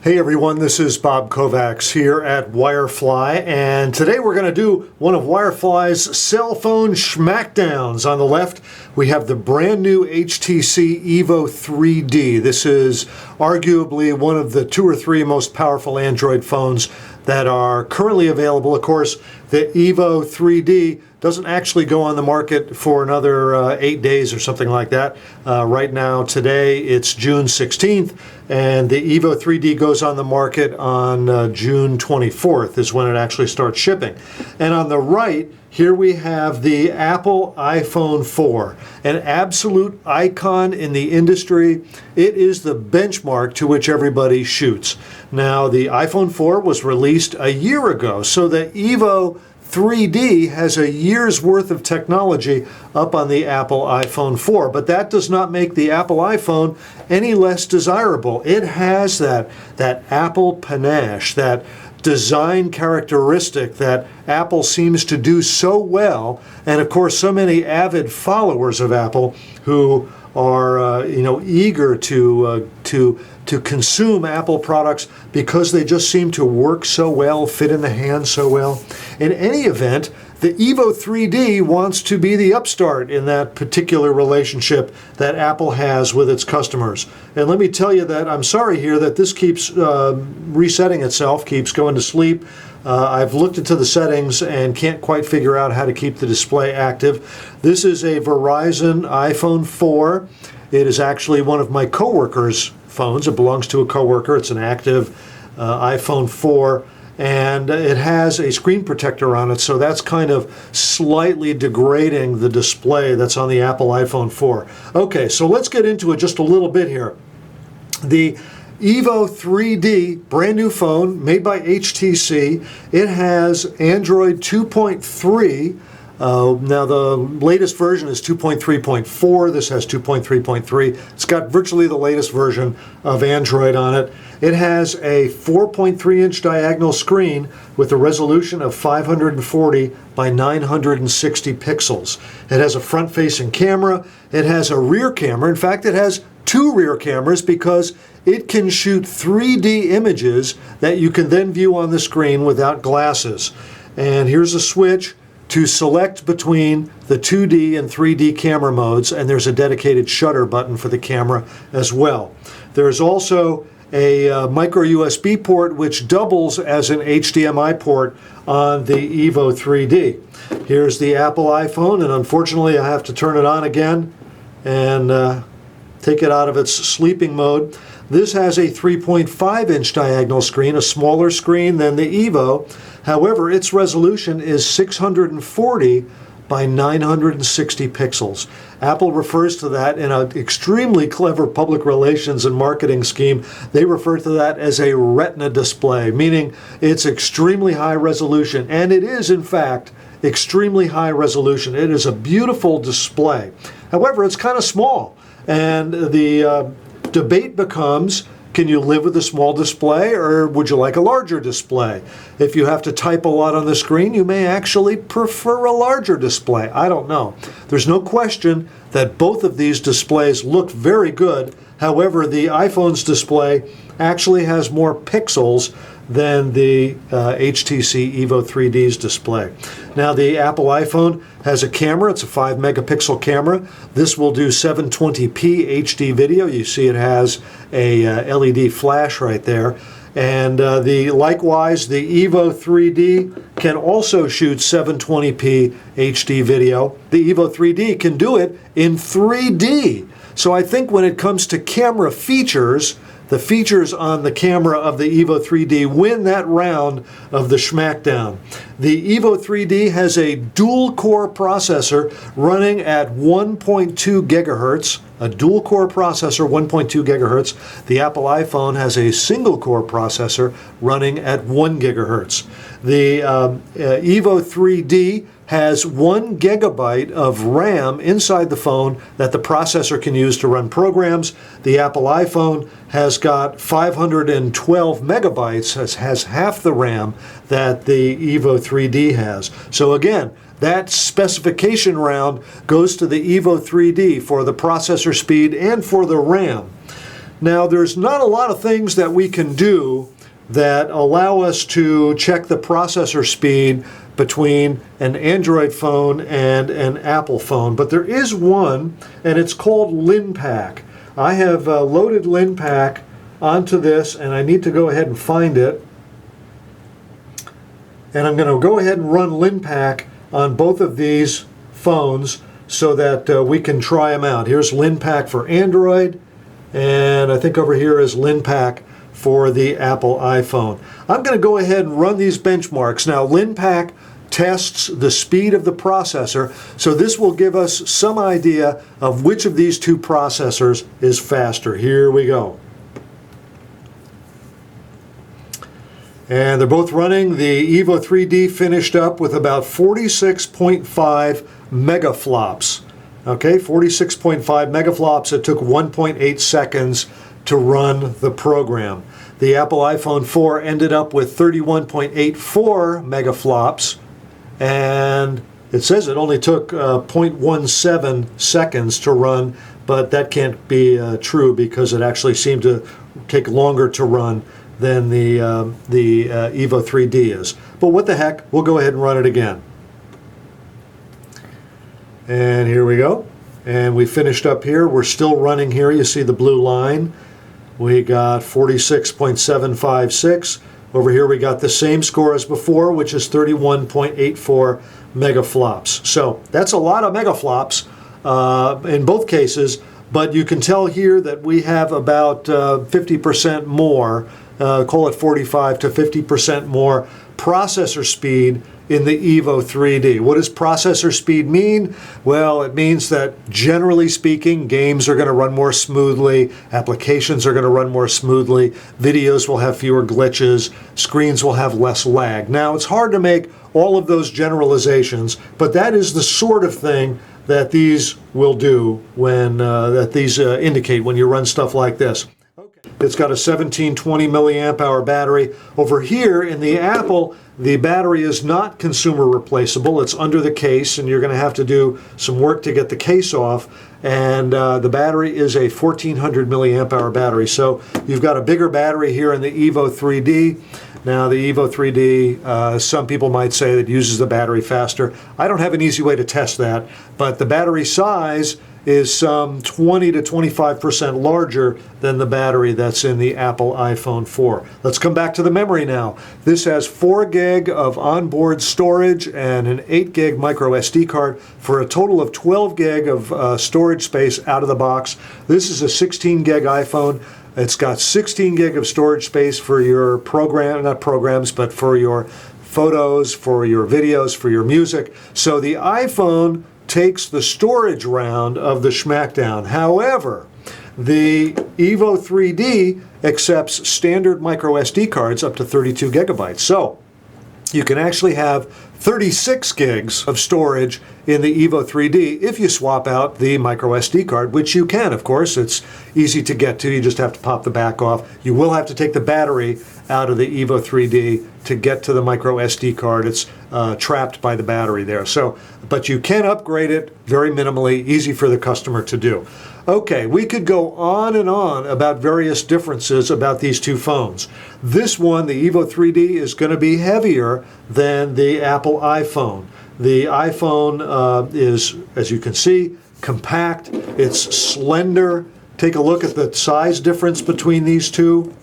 Hey everyone, this is Bob Kovacs here at Wirefly, and today we're going to do one of Wirefly's cell phone Schmackdowns. On the left, we have the brand new HTC EVO 3D. This is arguably one of the 2 or 3 most powerful Android phones that are currently available. Of course, the EVO 3D doesn't actually go on the market for another 8 days or something like that. Right now, today, it's June 16th, and the EVO 3D goes on the market on June 24th is when it actually starts shipping. And on the right, here we have the Apple iPhone 4, an absolute icon in the industry. It is the benchmark to which everybody shoots. Now, the iPhone 4 was released a year ago, so the EVO 3D has a year's worth of technology up on the Apple iPhone 4, but that does not make the Apple iPhone any less desirable. It has that Apple panache, that design characteristic that Apple seems to do so well, and of course so many avid followers of Apple who are eager to consume Apple products because they just seem to work so well, fit in the hand so well. In any event, the EVO 3D wants to be the upstart in that particular relationship that Apple has with its customers. And let me tell you that I'm sorry here that this keeps resetting itself, keeps going to sleep. I've looked into the settings and can't quite figure out how to keep the display active. This is a Verizon iPhone 4. It is actually one of my coworkers' phones. It belongs to a coworker. It's an active iPhone 4. And it has a screen protector on it, so that's kind of slightly degrading the display that's on the Apple iPhone 4. Okay, so let's get into it just a little bit here. The EVO 3D, brand new phone made by HTC. It has Android 2.3. Now the latest version is 2.3.4. This has 2.3.3. It's got virtually the latest version of Android on it. It has a 4.3-inch diagonal screen with a resolution of 540 by 960 pixels. It has a front-facing camera. It has a rear camera. In fact, it has 2 rear cameras because it can shoot 3D images that you can then view on the screen without glasses. And here's a switch to select between the 2D and 3D camera modes, and there's a dedicated shutter button for the camera as well. There's also a micro USB port which doubles as an HDMI port on the EVO 3D. Here's the Apple iPhone, and unfortunately I have to turn it on again and take it out of its sleeping mode. This has a 3.5-inch diagonal screen, a smaller screen than the EVO. However, its resolution is 640 by 960 pixels. Apple refers to that in an extremely clever public relations and marketing scheme. They refer to that as a retina display, meaning it's extremely high resolution, and it is, in fact, extremely high resolution. It is a beautiful display. However, it's kind of small, and the debate becomes, can you live with a small display, or would you like a larger display? If you have to type a lot on the screen, you may actually prefer a larger display. I don't know. There's no question that both of these displays look very good. However, the iPhone's display actually has more pixels than the HTC EVO 3D's display. Now, the Apple iPhone has a camera. It's a 5-megapixel camera. This will do 720p HD video. You see it has a LED flash right there. And likewise, the EVO 3D can also shoot 720p HD video. The EVO 3D can do it in 3D. So I think when it comes to camera features, the features on the camera of the EVO 3D win that round of the Schmackdown. The EVO 3D has a dual-core processor running at 1.2 gigahertz, a dual-core processor, 1.2 gigahertz. The Apple iPhone has a single-core processor running at 1 gigahertz. The EVO 3D has 1 gigabyte of RAM inside the phone that the processor can use to run programs. The Apple iPhone has got 512 megabytes, has half the RAM that the EVO 3D has. So again, that specification round goes to the EVO 3D for the processor speed and for the RAM. Now, there's not a lot of things that we can do that allow us to check the processor speed between an Android phone and an Apple phone, but there is one, and it's called LinPack. I have loaded LinPack onto this, and I need to go ahead and find it. And I'm going to go ahead and run LinPack on both of these phones so that we can try them out. Here's LinPack for Android, and I think over here is LinPack for the Apple iPhone. I'm going to go ahead and run these benchmarks. Now, LinPack tests the speed of the processor, so this will give us some idea of which of these two processors is faster. Here we go. And they're both running. The EVO 3D finished up with about 46.5 megaflops. Okay, 46.5 megaflops. It took 1.8 seconds to run the program. The Apple iPhone 4 ended up with 31.84 megaflops, and it says it only took 0.17 seconds to run, but that can't be true because it actually seemed to take longer to run than the EVO 3D is. But what the heck, we'll go ahead and run it again. And here we go. And we finished up here. We're still running here. You see the blue line. We got 46.756. Over here we got the same score as before, which is 31.84 megaflops. So that's a lot of megaflops in both cases, but you can tell here that we have about 50% more, call it 45 to 50% more processor speed in the EVO 3D. What does processor speed mean? Well, it means that generally speaking, games are going to run more smoothly, applications are going to run more smoothly, videos will have fewer glitches, screens will have less lag. Now, it's hard to make all of those generalizations, but that is the sort of thing that these will do when indicate when you run stuff like this. It's got a 1720 milliamp hour battery. Over here in the Apple, the battery is not consumer replaceable. It's under the case, and you're going to have to do some work to get the case off. And the battery is a 1400 milliamp hour battery. So you've got a bigger battery here in the EVO 3D. Now, the EVO 3D, some people might say that uses the battery faster. I don't have an easy way to test that, but the battery size is some 20 to 25% larger than the battery that's in the Apple iPhone 4. Let's come back to the memory now. This has 4 gig of onboard storage and an 8 gig micro SD card for a total of 12 gig of storage space out of the box. This is a 16 gig iPhone. It's got 16 gig of storage space for your not programs, but for your photos, for your videos, for your music. So the iPhone takes the storage round of the Schmackdown. However, the EVO 3D accepts standard micro SD cards up to 32 gigabytes. So you can actually have 36 gigs of storage in the EVO 3D if you swap out the micro SD card, which you can, of course. It's easy to get to. You just have to pop the back off. You will have to take the battery out of the EVO 3D to get to the micro SD card. It's trapped by the battery there. So, but you can upgrade it very minimally, easy for the customer to do. Okay, we could go on and on about various differences about these two phones. This one, the EVO 3D, is going to be heavier than the Apple iPhone. The iPhone is, as you can see, compact. It's slender. Take a look at the size difference between these two.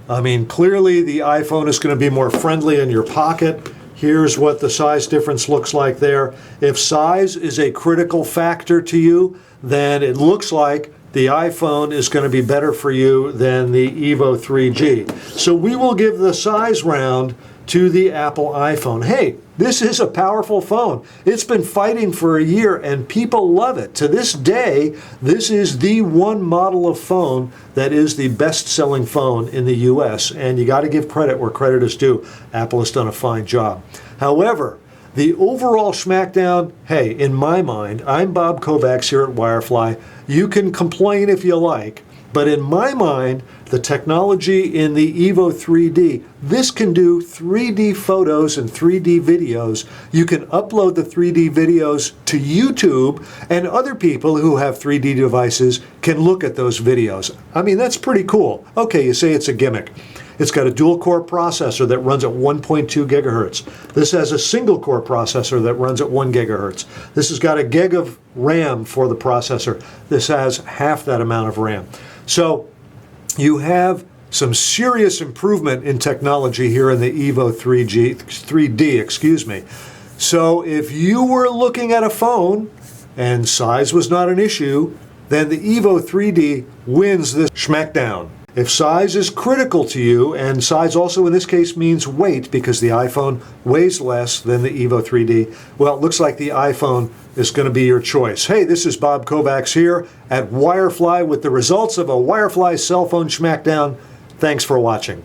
I mean, clearly the iPhone is going to be more friendly in your pocket. Here's what the size difference looks like there. If size is a critical factor to you, then it looks like the iPhone is going to be better for you than the EVO 3G. So we will give the size round to the Apple iPhone. Hey, this is a powerful phone. It's been fighting for a year and people love it. To this day, this is the one model of phone that is the best-selling phone in the US, and you got to give credit where credit is due. Apple has done a fine job. However, the overall Schmackdown, hey, in my mind, I'm Bob Kovacs here at Wirefly. You can complain if you like, But in my mind, the technology in the EVO 3D, this can do 3D photos and 3D videos. You can upload the 3D videos to YouTube, and other people who have 3D devices can look at those videos. I mean, that's pretty cool. Okay, you say it's a gimmick. It's got a dual-core processor that runs at 1.2 gigahertz. This has a single-core processor that runs at 1 gigahertz. This has got a gig of RAM for the processor. This has half that amount of RAM. So you have some serious improvement in technology here in the EVO 3D. So if you were looking at a phone and size was not an issue, then the EVO 3D wins this Schmackdown. If size is critical to you, and size also in this case means weight because the iPhone weighs less than the EVO 3D, well, it looks like the iPhone is going to be your choice. Hey, this is Bob Kovacs here at Wirefly with the results of a Wirefly cell phone Schmackdown. Thanks for watching.